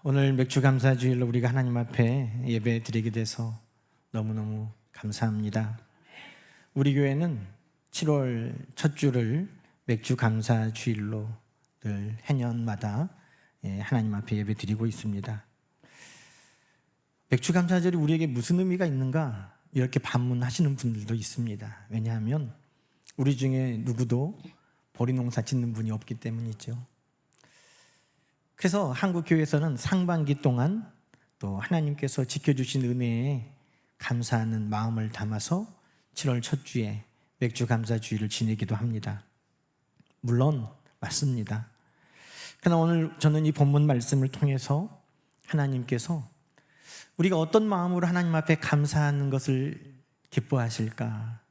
오늘 맥주 감사 주일로 우리가 하나님 앞에 예배 드리게 돼서 너무너무 감사합니다. 우리 교회는 7월 첫 주를 맥주 감사 주일로 늘 해년마다 하나님 앞에 예배 드리고 있습니다. 맥주 감사절이 우리에게 무슨 의미가 있는가 이렇게 반문하시는 분들도 있습니다. 왜냐하면 우리 중에 누구도 보리농사 짓는 분이 없기 때문이죠. 그래서 한국교회에서는 상반기 동안 또 하나님께서 지켜주신 은혜에 감사하는 마음을 담아서 7월 첫 주에 맥주 감사 주일을 지내기도 합니다. 물론 맞습니다. 그러나 오늘 저는 이 본문 말씀을 통해서 하나님께서 우리가 어떤 마음으로 하나님 앞에 감사하는 것을 기뻐하실까,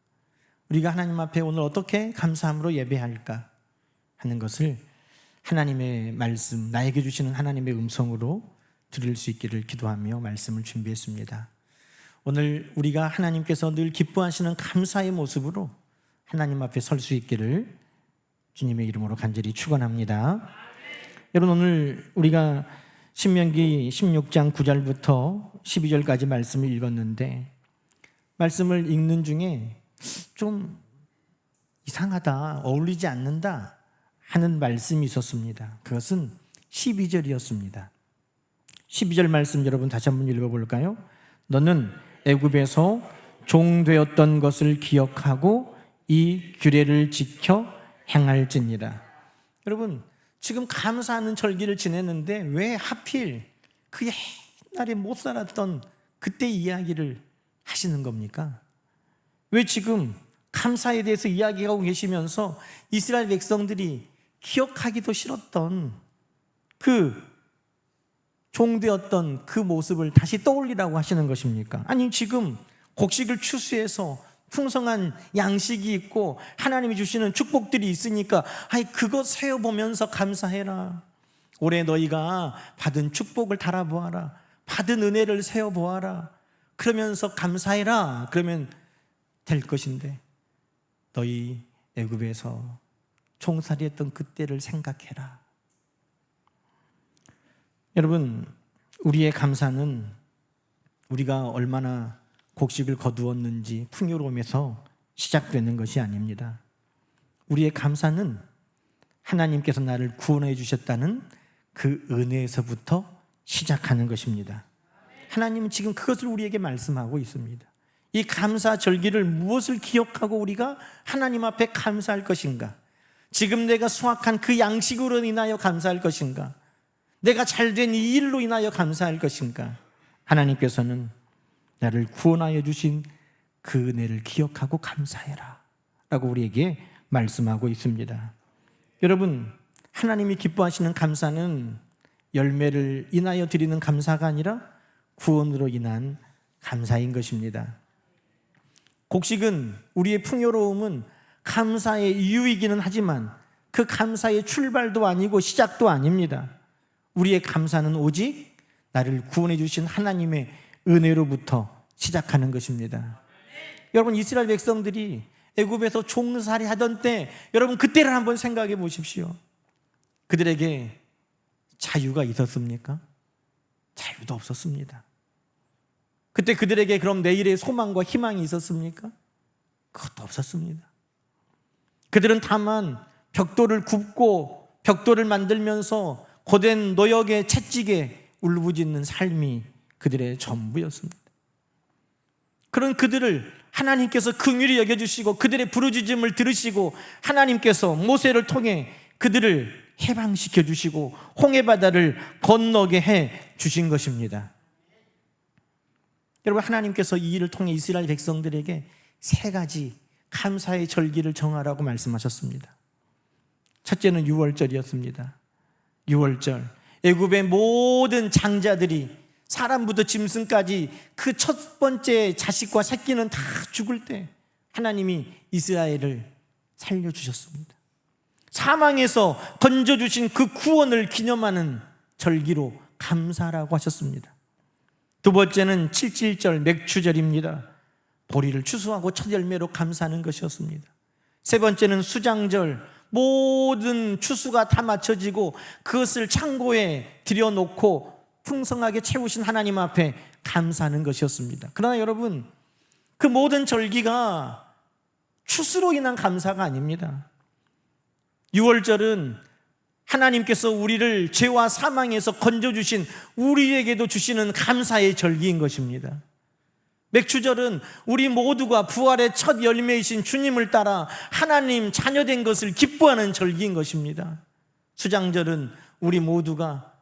우리가 하나님 앞에 오늘 어떻게 감사함으로 예배할까 하는 것을 하나님의 말씀, 나에게 주시는 하나님의 음성으로 들을 수 있기를 기도하며 말씀을 준비했습니다. 오늘 우리가 하나님께서 늘 기뻐하시는 감사의 모습으로 하나님 앞에 설 수 있기를 주님의 이름으로 간절히 축원합니다. 여러분, 오늘 우리가 신명기 16장 9절부터 12절까지 말씀을 읽었는데, 말씀을 읽는 중에 좀 이상하다, 어울리지 않는다 하는 말씀이 있었습니다. 그것은 12절이었습니다. 12절 말씀 여러분 다시 한번 읽어볼까요? 너는 애굽에서 종되었던 것을 기억하고 이 규례를 지켜 행할지니라. 여러분, 지금 감사하는 절기를 지냈는데 왜 하필 그 옛날에 못 살았던 그때 이야기를 하시는 겁니까? 왜 지금 감사에 대해서 이야기하고 계시면서 이스라엘 백성들이 기억하기도 싫었던 그 종되었던 그 모습을 다시 떠올리라고 하시는 것입니까? 아니, 지금 곡식을 추수해서 풍성한 양식이 있고 하나님이 주시는 축복들이 있으니까 그것 세어보면서 감사해라. 올해 너희가 받은 축복을 달아보아라. 받은 은혜를 세어보아라. 그러면서 감사해라. 그러면 될 것인데, 너희 애굽에서 종살이했던 그때를 생각해라. 여러분, 우리의 감사는 우리가 얼마나 곡식을 거두었는지 풍요로움에서 시작되는 것이 아닙니다. 우리의 감사는 하나님께서 나를 구원해 주셨다는 그 은혜에서부터 시작하는 것입니다. 하나님은 지금 그것을 우리에게 말씀하고 있습니다. 이 감사 절기를 무엇을 기억하고 우리가 하나님 앞에 감사할 것인가? 지금 내가 수확한 그 양식으로 인하여 감사할 것인가? 내가 잘된 이 일로 인하여 감사할 것인가? 하나님께서는 나를 구원하여 주신 그 은혜를 기억하고 감사해라 라고 우리에게 말씀하고 있습니다. 여러분, 하나님이 기뻐하시는 감사는 열매를 인하여 드리는 감사가 아니라 구원으로 인한 감사인 것입니다. 곡식은, 우리의 풍요로움은 감사의 이유이기는 하지만 그 감사의 출발도 아니고 시작도 아닙니다. 우리의 감사는 오직 나를 구원해 주신 하나님의 은혜로부터 시작하는 것입니다. 여러분, 이스라엘 백성들이 애굽에서 종살이 하던 때, 여러분 그때를 한번 생각해 보십시오. 그들에게 자유가 있었습니까? 자유도 없었습니다. 그때 그들에게 그럼 내일의 소망과 희망이 있었습니까? 그것도 없었습니다. 그들은 다만 벽돌을 굽고 벽돌을 만들면서 고된 노역의 채찍에 울부짖는 삶이 그들의 전부였습니다. 그런 그들을 하나님께서 긍휼히 여겨주시고 그들의 부르짖음을 들으시고 하나님께서 모세를 통해 그들을 해방시켜 주시고 홍해바다를 건너게 해 주신 것입니다. 여러분, 하나님께서 이 일을 통해 이스라엘 백성들에게 3가지 감사의 절기를 정하라고 말씀하셨습니다. 첫째는 유월절이었습니다. 유월절, 애굽의 모든 장자들이, 사람부터 짐승까지 그 첫 번째 자식과 새끼는 다 죽을 때 하나님이 이스라엘을 살려주셨습니다. 사망에서 건져주신 그 구원을 기념하는 절기로 감사라고 하셨습니다. 두 번째는 칠칠절, 맥추절입니다. 보리를 추수하고 첫 열매로 감사하는 것이었습니다. 세 번째는 수장절, 모든 추수가 다 마쳐지고 그것을 창고에 들여놓고 풍성하게 채우신 하나님 앞에 감사하는 것이었습니다. 그러나 여러분, 그 모든 절기가 추수로 인한 감사가 아닙니다. 유월절은 하나님께서 우리를 죄와 사망에서 건져주신 우리에게도 주시는 감사의 절기인 것입니다. 맥주절은 우리 모두가 부활의 첫 열매이신 주님을 따라 하나님 자녀된 것을 기뻐하는 절기인 것입니다. 수장절은 우리 모두가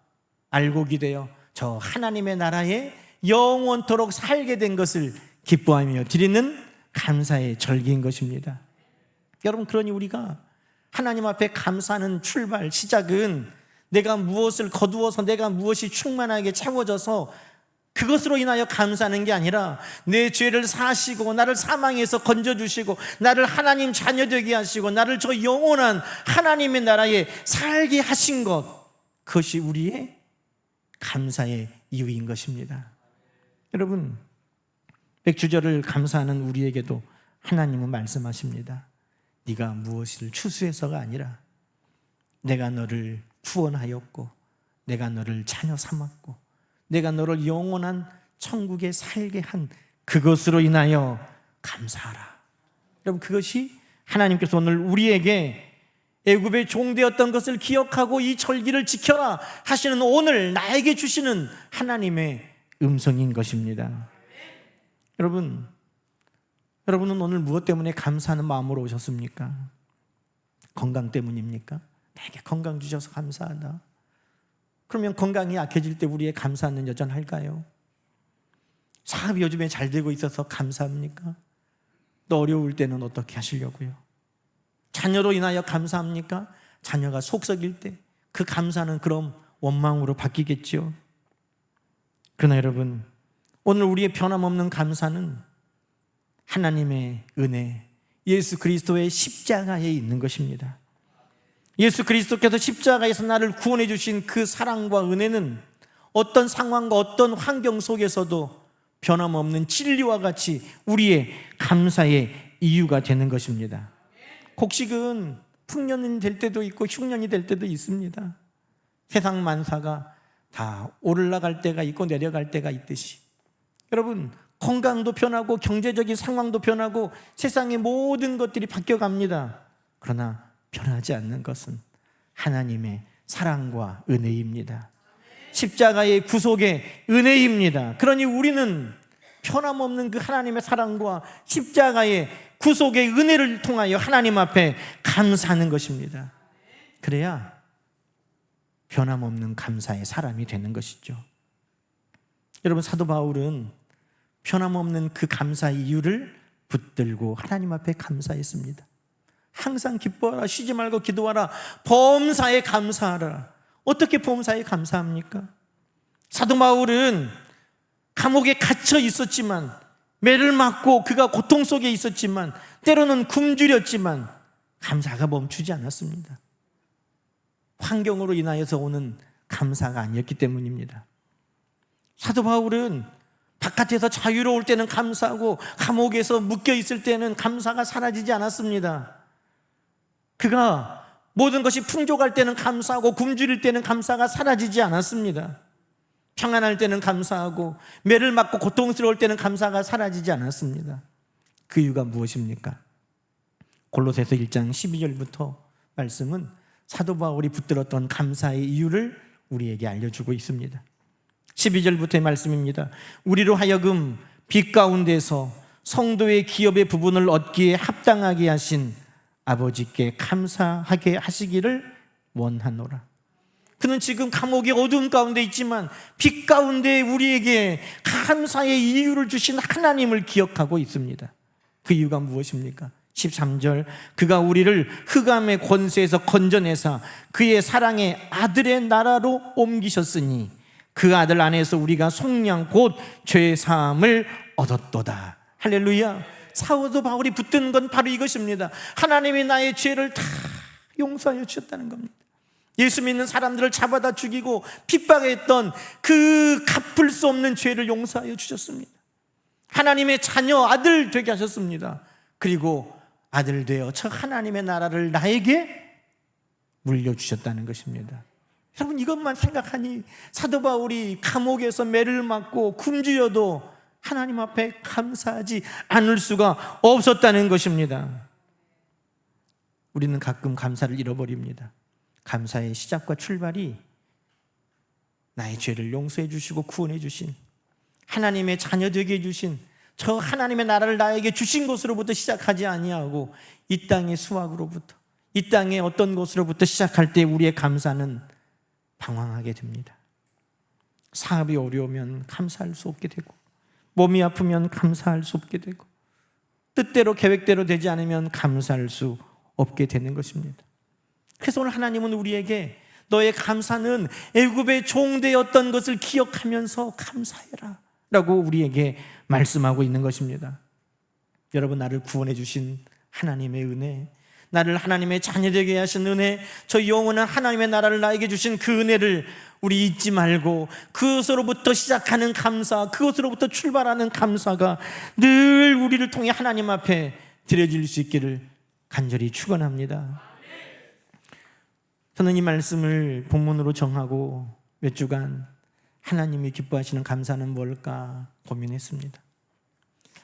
알고 기대어 저 하나님의 나라에 영원토록 살게 된 것을 기뻐하며 드리는 감사의 절기인 것입니다. 여러분, 그러니 우리가 하나님 앞에 감사하는 출발, 시작은 내가 무엇을 거두어서 내가 무엇이 충만하게 채워져서 그것으로 인하여 감사하는 게 아니라 내 죄를 사하시고 나를 사망에서 건져주시고 나를 하나님 자녀 되게 하시고 나를 저 영원한 하나님의 나라에 살게 하신 것, 그것이 우리의 감사의 이유인 것입니다. 여러분, 맥주절을 감사하는 우리에게도 하나님은 말씀하십니다. 네가 무엇을 추수해서가 아니라 내가 너를 구원하였고 내가 너를 자녀 삼았고 내가 너를 영원한 천국에 살게 한 그것으로 인하여 감사하라. 여러분, 그것이 하나님께서 오늘 우리에게 애굽의 종되었던 것을 기억하고 이 절기를 지켜라 하시는 오늘 나에게 주시는 하나님의 음성인 것입니다. 여러분은 오늘 무엇 때문에 감사하는 마음으로 오셨습니까? 건강 때문입니까? 내게 건강 주셔서 감사하다. 그러면 건강이 약해질 때 우리의 감사는 여전할까요? 사업이 요즘에 잘 되고 있어서 감사합니까? 또 어려울 때는 어떻게 하시려고요? 자녀로 인하여 감사합니까? 자녀가 속썩일 때 그 감사는 그럼 원망으로 바뀌겠죠. 그러나 여러분, 오늘 우리의 변함없는 감사는 하나님의 은혜, 예수 그리스도의 십자가에 있는 것입니다. 예수 그리스도께서 십자가에서 나를 구원해 주신 그 사랑과 은혜는 어떤 상황과 어떤 환경 속에서도 변함없는 진리와 같이 우리의 감사의 이유가 되는 것입니다. 곡식은 풍년이 될 때도 있고 흉년이 될 때도 있습니다. 세상 만사가 다 오르락갈 때가 있고 내려갈 때가 있듯이 여러분, 건강도 변하고 경제적인 상황도 변하고 세상의 모든 것들이 바뀌어갑니다. 그러나 변하지 않는 것은 하나님의 사랑과 은혜입니다. 십자가의 구속의 은혜입니다. 그러니 우리는 변함없는 그 하나님의 사랑과 십자가의 구속의 은혜를 통하여 하나님 앞에 감사하는 것입니다. 그래야 변함없는 감사의 사람이 되는 것이죠. 여러분, 사도 바울은 변함없는 그 감사의 이유를 붙들고 하나님 앞에 감사했습니다. 항상 기뻐하라, 쉬지 말고 기도하라, 범사에 감사하라. 어떻게 범사에 감사합니까? 사도 바울은 감옥에 갇혀 있었지만, 매를 맞고 그가 고통 속에 있었지만, 때로는 굶주렸지만 감사가 멈추지 않았습니다. 환경으로 인하여서 오는 감사가 아니었기 때문입니다. 사도 바울은 바깥에서 자유로울 때는 감사하고 감옥에서 묶여 있을 때는 감사가 사라지지 않았습니다. 그가 모든 것이 풍족할 때는 감사하고 굶주릴 때는 감사가 사라지지 않았습니다. 평안할 때는 감사하고 매를 맞고 고통스러울 때는 감사가 사라지지 않았습니다. 그 이유가 무엇입니까? 골로새서 1장 12절부터 말씀은 사도 바울이 붙들었던 감사의 이유를 우리에게 알려주고 있습니다. 12절부터의 말씀입니다. 우리로 하여금 빛 가운데서 성도의 기업의 부분을 얻기에 합당하게 하신 아버지께 감사하게 하시기를 원하노라. 그는 지금 감옥의 어두움 가운데 있지만 빛 가운데 우리에게 감사의 이유를 주신 하나님을 기억하고 있습니다. 그 이유가 무엇입니까? 13절, 그가 우리를 흑암의 권세에서 건져내사 그의 사랑의 아들의 나라로 옮기셨으니 그 아들 안에서 우리가 속량 곧 죄 사함을 얻었도다. 할렐루야. 사도 바울이 붙드는 건 바로 이것입니다. 하나님이 나의 죄를 다 용서하여 주셨다는 겁니다. 예수 믿는 사람들을 잡아다 죽이고 핍박했던 그 갚을 수 없는 죄를 용서하여 주셨습니다. 하나님의 자녀, 아들 되게 하셨습니다. 그리고 아들 되어 저 하나님의 나라를 나에게 물려주셨다는 것입니다. 여러분, 이것만 생각하니 사도 바울이 감옥에서 매를 맞고 굶주려도 하나님 앞에 감사하지 않을 수가 없었다는 것입니다. 우리는 가끔 감사를 잃어버립니다. 감사의 시작과 출발이 나의 죄를 용서해 주시고 구원해 주신, 하나님의 자녀 되게 해주신 저 하나님의 나라를 나에게 주신 것으로부터 시작하지 아니하고 이 땅의 수확으로부터, 이 땅의 어떤 것으로부터 시작할 때 우리의 감사는 방황하게 됩니다. 사업이 어려우면 감사할 수 없게 되고, 몸이 아프면 감사할 수 없게 되고, 뜻대로 계획대로 되지 않으면 감사할 수 없게 되는 것입니다. 그래서 오늘 하나님은 우리에게 너의 감사는 애굽의 종되었던 것을 기억하면서 감사해라 라고 우리에게 말씀하고 있는 것입니다. 여러분, 나를 구원해 주신 하나님의 은혜, 나를 하나님의 자녀되게 하신 은혜, 저 영원한 하나님의 나라를 나에게 주신 그 은혜를 우리 잊지 말고 그것으로부터 시작하는 감사, 그것으로부터 출발하는 감사가 늘 우리를 통해 하나님 앞에 드려질 수 있기를 간절히 축원합니다. 저는 이 말씀을 본문으로 정하고 몇 주간 하나님이 기뻐하시는 감사는 뭘까 고민했습니다.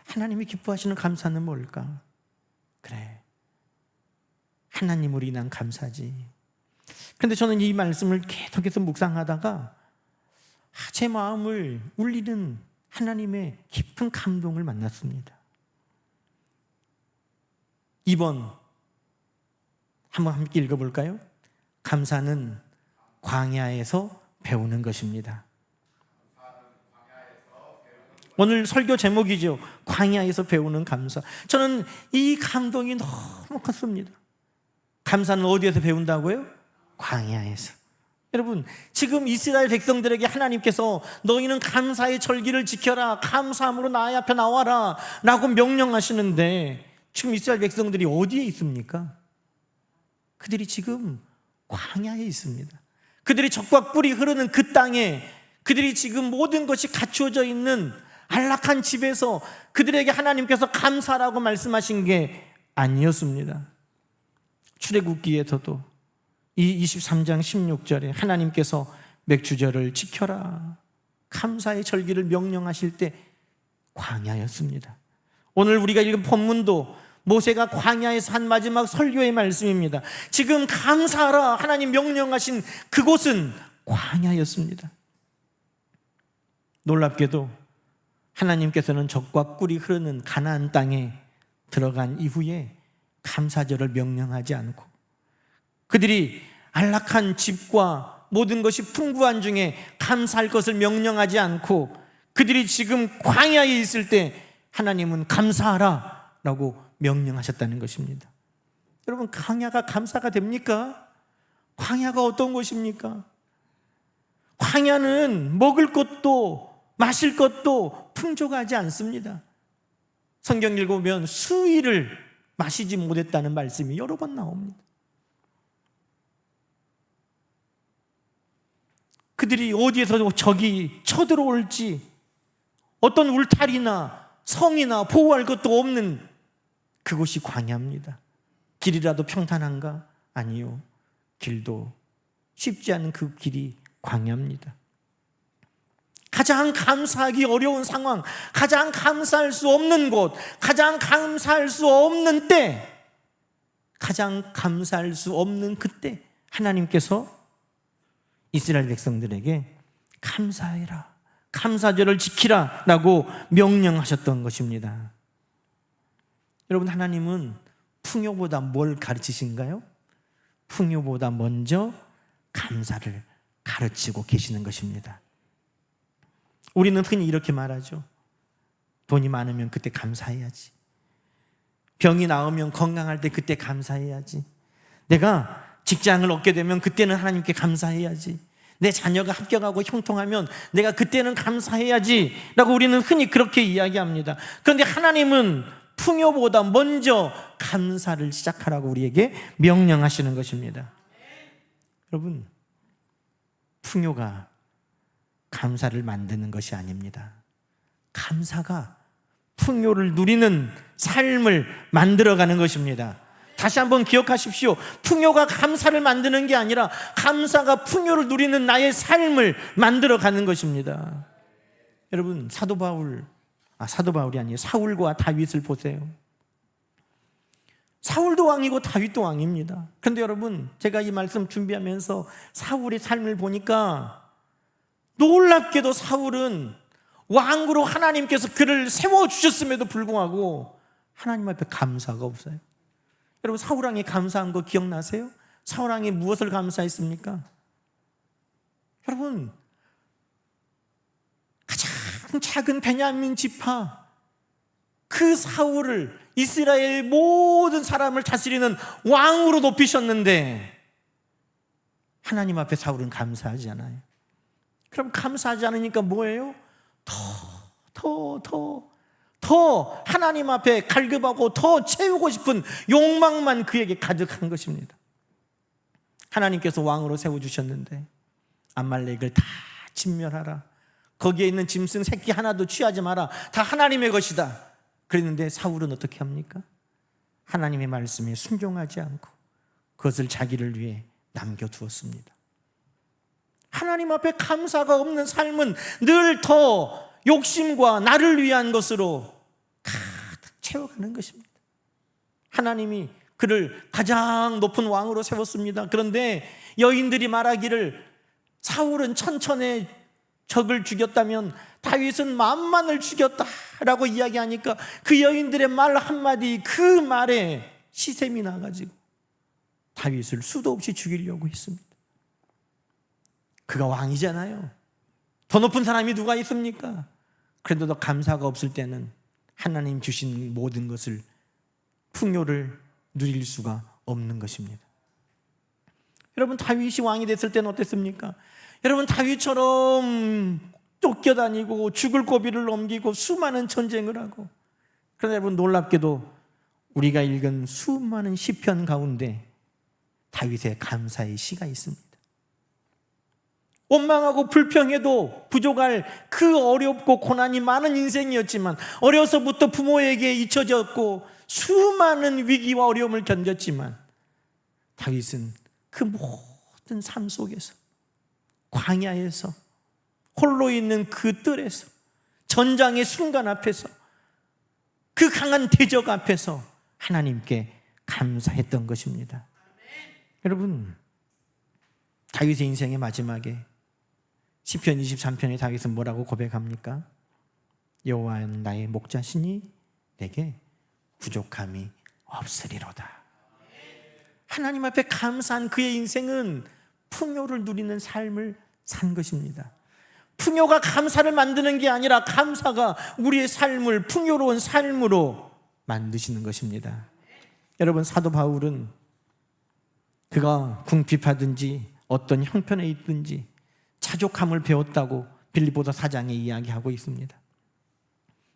하나님이 기뻐하시는 감사는 뭘까? 그래, 하나님으로 인한 감사지. 그런데 저는 이 말씀을 계속해서 묵상하다가 제 마음을 울리는 하나님의 깊은 감동을 만났습니다. 2번 한번 함께 읽어볼까요? 감사는 광야에서 배우는 것입니다. 오늘 설교 제목이죠. 광야에서 배우는 감사. 저는 이 감동이 너무 컸습니다. 감사는 어디에서 배운다고요? 광야에서. 여러분, 지금 이스라엘 백성들에게 하나님께서 너희는 감사의 절기를 지켜라, 감사함으로 나의 앞에 나와라 라고 명령하시는데, 지금 이스라엘 백성들이 어디에 있습니까? 그들이 지금 광야에 있습니다. 그들이 적과 꿀이 흐르는 그 땅에, 그들이 지금 모든 것이 갖추어져 있는 안락한 집에서 그들에게 하나님께서 감사라고 말씀하신 게 아니었습니다. 출애굽기에서도 이 23장 16절에 하나님께서 맥주절을 지켜라, 감사의 절기를 명령하실 때 광야였습니다. 오늘 우리가 읽은 본문도 모세가 광야에서 한 마지막 설교의 말씀입니다. 지금 감사하라 하나님 명령하신 그곳은 광야였습니다. 놀랍게도 하나님께서는 적과 꿀이 흐르는 가나안 땅에 들어간 이후에 감사절을 명령하지 않고, 그들이 안락한 집과 모든 것이 풍부한 중에 감사할 것을 명령하지 않고, 그들이 지금 광야에 있을 때 하나님은 감사하라 라고 명령하셨다는 것입니다. 여러분, 광야가 감사가 됩니까? 광야가 어떤 곳입니까? 광야는 먹을 것도 마실 것도 풍족하지 않습니다. 성경 읽어보면 수위를 마시지 못했다는 말씀이 여러 번 나옵니다. 그들이 어디에서 적이 쳐들어올지, 어떤 울타리나 성이나 보호할 것도 없는 그곳이 광야입니다. 길이라도 평탄한가? 아니요. 길도 쉽지 않은 그 길이 광야입니다. 가장 감사하기 어려운 상황, 가장 감사할 수 없는 곳, 가장 감사할 수 없는 때, 가장 감사할 수 없는 그때 하나님께서 이스라엘 백성들에게 감사해라, 감사절을 지키라 라고 명령하셨던 것입니다. 여러분, 하나님은 풍요보다 뭘 가르치신가요? 풍요보다 먼저 감사를 가르치고 계시는 것입니다. 우리는 흔히 이렇게 말하죠. 돈이 많으면 그때 감사해야지. 병이 나으면 건강할 때 그때 감사해야지. 내가 직장을 얻게 되면 그때는 하나님께 감사해야지. 내 자녀가 합격하고 형통하면 내가 그때는 감사해야지 라고 우리는 흔히 그렇게 이야기합니다. 그런데 하나님은 풍요보다 먼저 감사를 시작하라고 우리에게 명령하시는 것입니다. 여러분, 풍요가 감사를 만드는 것이 아닙니다. 감사가 풍요를 누리는 삶을 만들어가는 것입니다. 다시 한번 기억하십시오. 풍요가 감사를 만드는 게 아니라 감사가 풍요를 누리는 나의 삶을 만들어가는 것입니다. 여러분, 사도 바울이 아니에요. 사울과 다윗을 보세요. 사울도 왕이고 다윗도 왕입니다. 그런데 여러분, 제가 이 말씀 준비하면서 사울의 삶을 보니까 놀랍게도 사울은 왕으로 하나님께서 그를 세워주셨음에도 불구하고 하나님 앞에 감사가 없어요. 여러분, 사울왕이 감사한 거 기억나세요? 사울왕이 무엇을 감사했습니까? 여러분, 가장 작은 베냐민 지파 그 사울을 이스라엘 모든 사람을 다스리는 왕으로 높이셨는데 하나님 앞에 사울은 감사하지 않아요. 그럼 감사하지 않으니까 뭐예요? 더 하나님 앞에 갈급하고 더 채우고 싶은 욕망만 그에게 가득한 것입니다. 하나님께서 왕으로 세워주셨는데 암말렉을 다 진멸하라, 거기에 있는 짐승 새끼 하나도 취하지 마라, 다 하나님의 것이다 그랬는데 사울은 어떻게 합니까? 하나님의 말씀에 순종하지 않고 그것을 자기를 위해 남겨두었습니다. 하나님 앞에 감사가 없는 삶은 늘 더 욕심과 나를 위한 것으로 가득 채워가는 것입니다. 하나님이 그를 가장 높은 왕으로 세웠습니다. 그런데 여인들이 말하기를 사울은 천천의 적을 죽였다면 다윗은 만만을 죽였다라고 이야기하니까 그 여인들의 말 한마디, 그 말에 시샘이 나가지고 다윗을 수도 없이 죽이려고 했습니다. 그가 왕이잖아요. 더 높은 사람이 누가 있습니까? 그런데도 감사가 없을 때는 하나님 주신 모든 것을, 풍요를 누릴 수가 없는 것입니다. 여러분, 다윗이 왕이 됐을 때는 어땠습니까? 여러분, 다윗처럼 쫓겨다니고 죽을 고비를 넘기고 수많은 전쟁을 하고, 그런데 여러분, 놀랍게도 우리가 읽은 수많은 시편 가운데 다윗의 감사의 시가 있습니다. 원망하고 불평해도 부족할 그 어렵고 고난이 많은 인생이었지만, 어려서부터 부모에게 잊혀졌고 수많은 위기와 어려움을 견뎠지만, 다윗은 그 모든 삶 속에서, 광야에서, 홀로 있는 그 뜰에서, 전장의 순간 앞에서, 그 강한 대적 앞에서 하나님께 감사했던 것입니다. 여러분, 다윗의 인생의 마지막에 시편 23편의 다윗은 뭐라고 고백합니까? 여호와는 나의 목자시니 내게 부족함이 없으리로다. 하나님 앞에 감사한 그의 인생은 풍요를 누리는 삶을 산 것입니다. 풍요가 감사를 만드는 게 아니라 감사가 우리의 삶을 풍요로운 삶으로 만드시는 것입니다. 여러분, 사도 바울은 그가 궁핍하든지 어떤 형편에 있든지 자족함을 배웠다고 빌립보서 4장에 이야기하고 있습니다.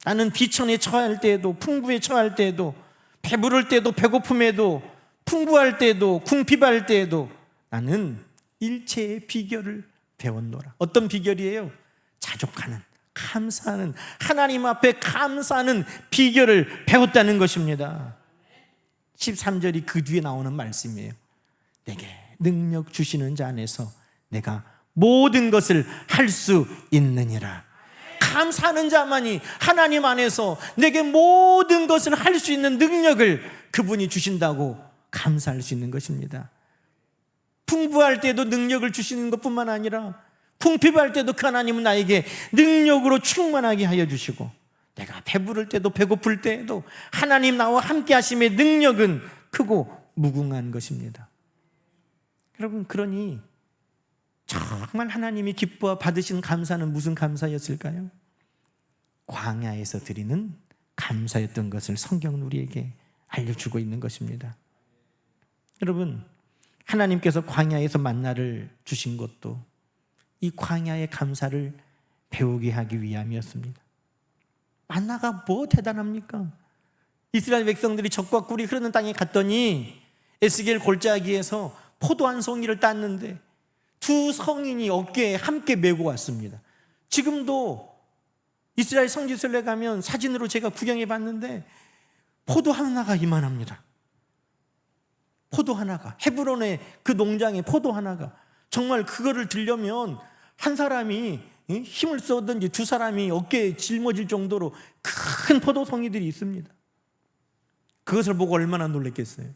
나는 비천에 처할 때에도, 풍부에 처할 때에도, 배부를 때도, 배고픔에도, 풍부할 때에도, 궁핍할 때에도 나는 일체의 비결을 배웠노라. 어떤 비결이에요? 자족하는, 감사하는, 하나님 앞에 감사하는 비결을 배웠다는 것입니다. 13절이 그 뒤에 나오는 말씀이에요. 내게 능력 주시는 자 안에서 내가 모든 것을 할 수 있느니라. 감사하는 자만이 하나님 안에서 내게 모든 것을 할 수 있는 능력을 그분이 주신다고 감사할 수 있는 것입니다. 풍부할 때도 능력을 주시는 것뿐만 아니라 궁핍할 때도 그 하나님은 나에게 능력으로 충만하게 하여 주시고, 내가 배부를 때도 배고플 때에도 하나님 나와 함께 하심의 능력은 크고 무궁한 것입니다. 여러분, 그러니 정말 하나님이 기뻐 받으신 감사는 무슨 감사였을까요? 광야에서 드리는 감사였던 것을 성경은 우리에게 알려주고 있는 것입니다. 여러분, 하나님께서 광야에서 만나를 주신 것도 이 광야의 감사를 배우게 하기 위함이었습니다. 만나가 뭐 대단합니까? 이스라엘 백성들이 적과 꿀이 흐르는 땅에 갔더니 에스겔 골짜기에서 포도 한 송이를 땄는데 두 성인이 어깨에 함께 메고 왔습니다. 지금도 이스라엘 성지순례 가면 사진으로 제가 구경해 봤는데 포도 하나가 이만합니다. 포도 하나가, 헤브론의 그 농장의 포도 하나가, 정말 그거를 들려면 한 사람이 힘을 쏟든지 두 사람이 어깨에 짊어질 정도로 큰 포도송이들이 있습니다. 그것을 보고 얼마나 놀랐겠어요.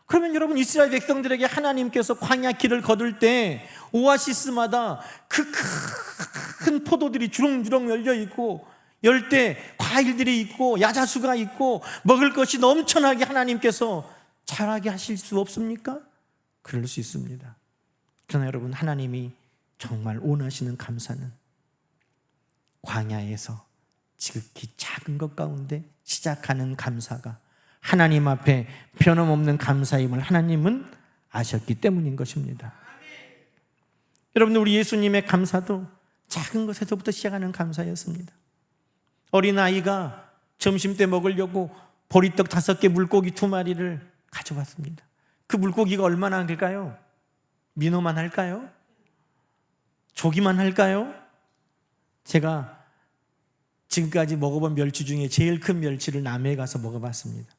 그러면 여러분, 이스라엘 백성들에게 하나님께서 광야 길을 거둘 때 오아시스마다 그 큰 포도들이 주렁주렁 열려 있고, 열대 과일들이 있고, 야자수가 있고, 먹을 것이 넘쳐나게 하나님께서 자라게 하실 수 없습니까? 그럴 수 있습니다. 그러나 여러분, 하나님이 정말 원하시는 감사는 광야에서 지극히 작은 것 가운데 시작하는 감사가 하나님 앞에 변함없는 감사임을 하나님은 아셨기 때문인 것입니다. 여러분들, 우리 예수님의 감사도 작은 것에서부터 시작하는 감사였습니다. 어린아이가 점심때 먹으려고 보리떡 5개, 물고기 2마리를 가져왔습니다. 그 물고기가 얼마나 할까요? 민어만 할까요? 조기만 할까요? 제가 지금까지 먹어본 멸치 중에 제일 큰 멸치를 남해에 가서 먹어봤습니다.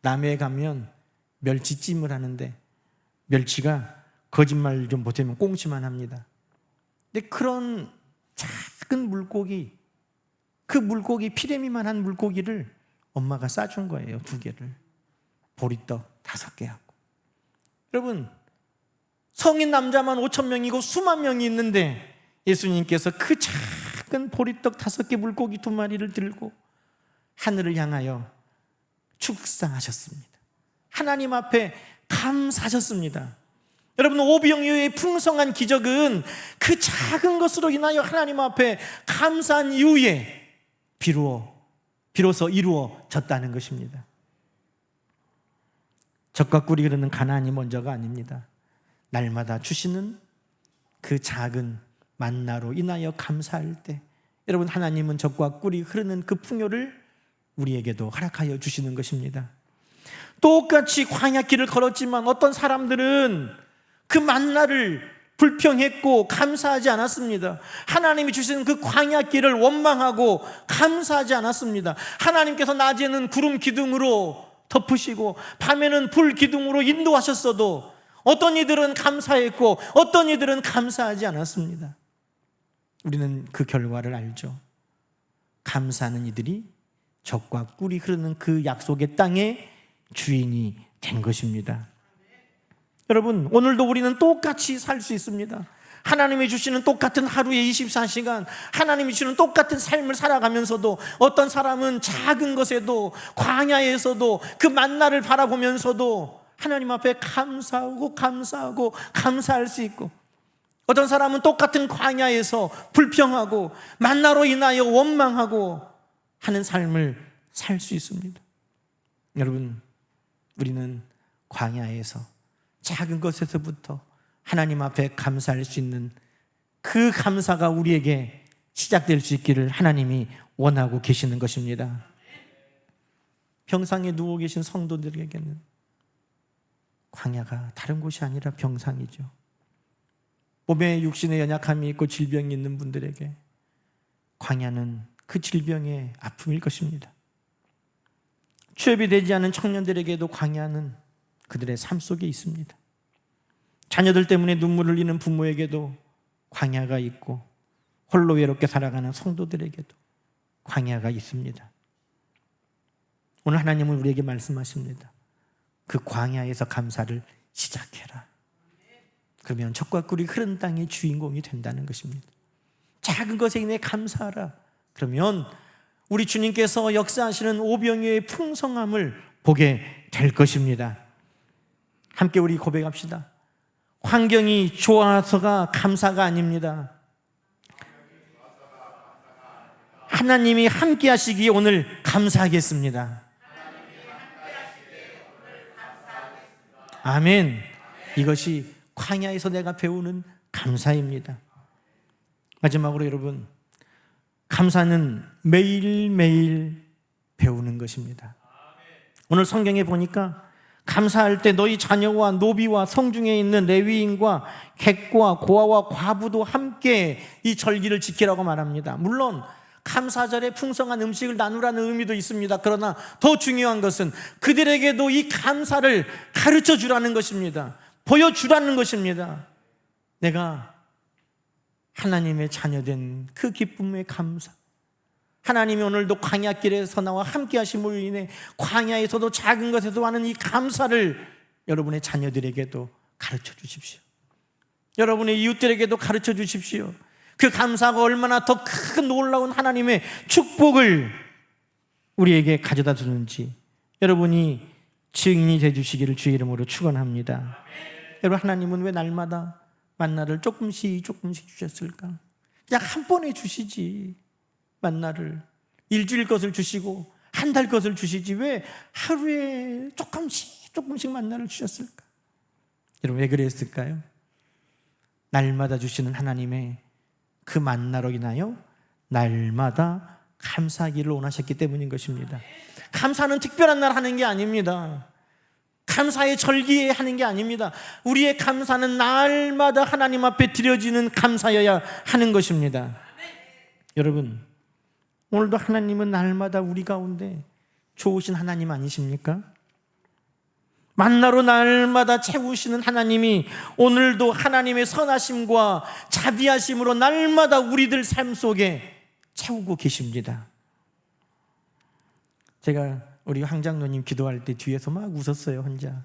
남해에 가면 멸치찜을 하는데 멸치가 거짓말 좀 못하면 꽁치만 합니다. 근데 그런 작은 물고기, 그 물고기 피레미만한 물고기를 엄마가 싸준 거예요. 2개를. 보리떡 5개 하고. 여러분, 성인 남자만 5,000명이고 수만 명이 있는데 예수님께서 그 작은 보리떡 5개, 물고기 2마리를 들고 하늘을 향하여 축사하셨습니다. 하나님 앞에 감사하셨습니다. 여러분, 오병이어의 풍성한 기적은 그 작은 것으로 인하여 하나님 앞에 감사한 이후에 비로소 이루어졌다는 것입니다. 젖과 꿀이 흐르는 가나안이 먼저가 아닙니다. 날마다 주시는 그 작은 만나로 인하여 감사할 때, 여러분, 하나님은 젖과 꿀이 흐르는 그 풍요를 우리에게도 허락하여 주시는 것입니다. 똑같이 광야길을 걸었지만 어떤 사람들은 그 만나를 불평했고 감사하지 않았습니다. 하나님이 주시는 그 광야길을 원망하고 감사하지 않았습니다. 하나님께서 낮에는 구름 기둥으로 덮으시고 밤에는 불 기둥으로 인도하셨어도 어떤 이들은 감사했고 어떤 이들은 감사하지 않았습니다. 우리는 그 결과를 알죠. 감사하는 이들이 젖과 꿀이 흐르는 그 약속의 땅의 주인이 된 것입니다. 여러분, 오늘도 우리는 똑같이 살 수 있습니다. 하나님이 주시는 똑같은 하루의 24시간, 하나님이 주시는 똑같은 삶을 살아가면서도 어떤 사람은 작은 것에도, 광야에서도 그 만나를 바라보면서도 하나님 앞에 감사하고 감사할 수 있고, 어떤 사람은 똑같은 광야에서 불평하고 만나로 인하여 원망하고 하는 삶을 살 수 있습니다. 여러분, 우리는 광야에서 작은 것에서부터 하나님 앞에 감사할 수 있는 그 감사가 우리에게 시작될 수 있기를 하나님이 원하고 계시는 것입니다. 병상에 누워 계신 성도들에게는 광야가 다른 곳이 아니라 병상이죠. 몸에 육신의 연약함이 있고 질병이 있는 분들에게 광야는 그 질병의 아픔일 것입니다. 취업이 되지 않은 청년들에게도 광야는 그들의 삶 속에 있습니다. 자녀들 때문에 눈물을 흘리는 부모에게도 광야가 있고, 홀로 외롭게 살아가는 성도들에게도 광야가 있습니다. 오늘 하나님은 우리에게 말씀하십니다. 그 광야에서 감사를 시작해라. 그러면 젖과 꿀이 흐른 땅의 주인공이 된다는 것입니다. 작은 것에 인해 감사하라. 그러면 우리 주님께서 역사하시는 오병이어의 풍성함을 보게 될 것입니다. 함께 우리 고백합시다. 환경이 좋아서가 감사가 아닙니다. 하나님이 함께 하시기에 오늘 감사하겠습니다. 아멘. 이것이 광야에서 내가 배우는 감사입니다. 마지막으로 여러분, 감사는 매일매일 배우는 것입니다. 오늘 성경에 보니까 감사할 때 너희 자녀와 노비와 성중에 있는 레위인과 객과 고아와 과부도 함께 이 절기를 지키라고 말합니다. 물론 감사절에 풍성한 음식을 나누라는 의미도 있습니다. 그러나 더 중요한 것은 그들에게도 이 감사를 가르쳐 주라는 것입니다. 보여주라는 것입니다. 내가 하나님의 자녀된 그 기쁨의 감사, 하나님이 오늘도 광야길에서 나와 함께 하심으로 인해 광야에서도 작은 것에도 하는 이 감사를 여러분의 자녀들에게도 가르쳐 주십시오. 여러분의 이웃들에게도 가르쳐 주십시오. 그 감사가 얼마나 더 큰 놀라운 하나님의 축복을 우리에게 가져다 주는지 여러분이 증인이 되주시기를 주의 이름으로 축원합니다. 여러분, 하나님은 왜 날마다 만나를 조금씩 주셨을까? 그냥 한 번에 주시지. 만나를 일주일 것을 주시고 한 달 것을 주시지 왜 하루에 조금씩 만나를 주셨을까? 여러분, 왜 그랬을까요? 날마다 주시는 하나님의 그 만나로 인하여 날마다 감사하기를 원하셨기 때문인 것입니다. 감사는 특별한 날 하는 게 아닙니다. 감사의 절기에 하는 게 아닙니다. 우리의 감사는 날마다 하나님 앞에 드려지는 감사여야 하는 것입니다. 여러분, 오늘도 하나님은 날마다 우리 가운데 좋으신 하나님 아니십니까? 만나로 날마다 채우시는 하나님이 오늘도 하나님의 선하심과 자비하심으로 날마다 우리들 삶 속에 채우고 계십니다. 제가 우리 황장로님 기도할 때 뒤에서 막 웃었어요, 혼자.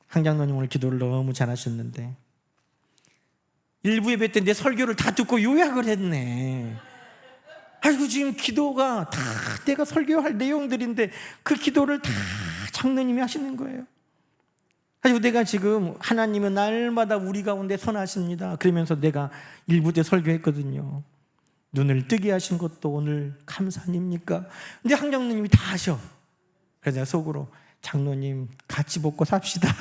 황장로님 오늘 기도를 너무 잘하셨는데 일부 예배 때 내 설교를 다 듣고 요약을 했네. 아이고, 지금 기도가 다 내가 설교할 내용들인데 그 기도를 다 장로님이 하시는 거예요. 아이고, 내가 지금 하나님은 날마다 우리 가운데 선하십니다 그러면서 내가 일부 때 설교했거든요. 눈을 뜨게 하신 것도 오늘 감사 아닙니까? 근데 황장로님이 다 하셔. 그래서 내가 속으로 장로님 같이 먹고 삽시다.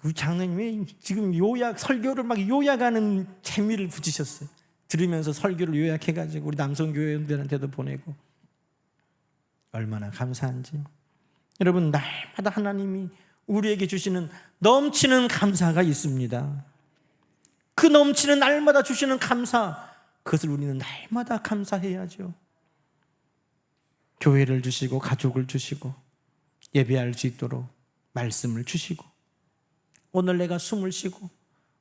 우리 장로님이 지금 설교를 막 요약하는 재미를 붙이셨어요. 들으면서 설교를 요약해가지고 우리 남성교회원들한테도 보내고. 얼마나 감사한지. 여러분, 날마다 하나님이 우리에게 주시는 넘치는 감사가 있습니다. 그 넘치는 날마다 주시는 감사, 그것을 우리는 날마다 감사해야죠. 교회를 주시고 가족을 주시고 예배할 수 있도록 말씀을 주시고 오늘 내가 숨을 쉬고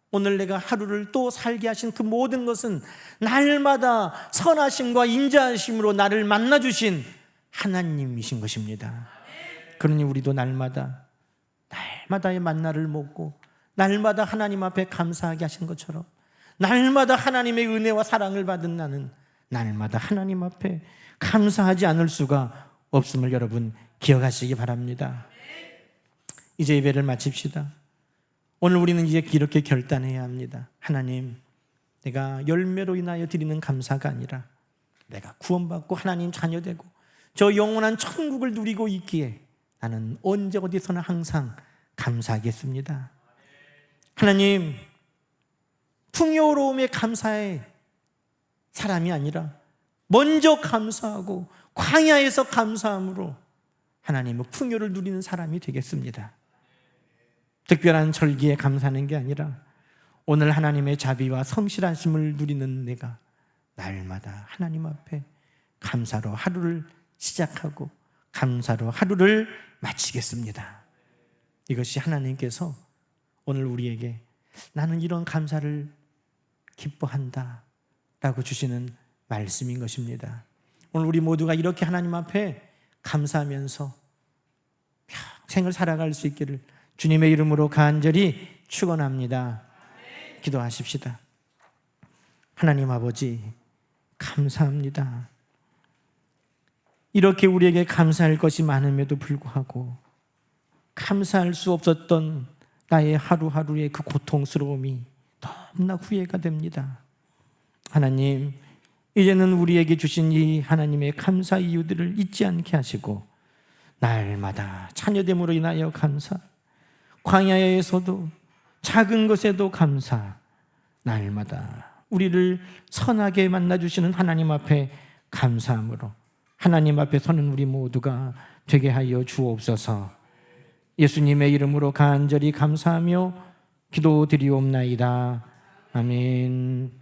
오늘 내가 하루를 또 살게 하신 그 모든 것은 날마다 선하심과 인자하심으로 나를 만나주신 하나님이신 것입니다. 그러니 우리도 날마다의 만나를 먹고 날마다 하나님 앞에 감사하게 하신 것처럼 날마다 하나님의 은혜와 사랑을 받은 나는 날마다 하나님 앞에 감사하지 않을 수가 없음을 여러분 기억하시기 바랍니다. 이제 예배를 마칩시다. 오늘 우리는 이제 이렇게 결단해야 합니다. 하나님, 내가 열매로 인하여 드리는 감사가 아니라 내가 구원받고 하나님 자녀되고 저 영원한 천국을 누리고 있기에 나는 언제 어디서나 항상 감사하겠습니다. 하나님, 풍요로움에 감사해 사람이 아니라 먼저 감사하고 광야에서 감사함으로 하나님의 풍요를 누리는 사람이 되겠습니다. 특별한 절기에 감사하는 게 아니라 오늘 하나님의 자비와 성실하심을 누리는 내가 날마다 하나님 앞에 감사로 하루를 시작하고 감사로 하루를 마치겠습니다. 이것이 하나님께서 오늘 우리에게 나는 이런 감사를 기뻐한다 라고 주시는 말씀인 것입니다. 오늘 우리 모두가 이렇게 하나님 앞에 감사하면서 평생을 살아갈 수 있기를 주님의 이름으로 간절히 축원합니다. 기도하십시다. 하나님 아버지, 감사합니다. 이렇게 우리에게 감사할 것이 많음에도 불구하고 감사할 수 없었던 나의 하루하루의 그 고통스러움이 너무나 후회가 됩니다. 하나님, 이제는 우리에게 주신 이 하나님의 감사 이유들을 잊지 않게 하시고 날마다 자녀됨으로 인하여 감사, 광야에서도 작은 것에도 감사, 날마다 우리를 선하게 만나주시는 하나님 앞에 감사함으로 하나님 앞에 서는 우리 모두가 되게 하여 주옵소서. 예수님의 이름으로 간절히 감사하며 기도드리옵나이다. 아멘.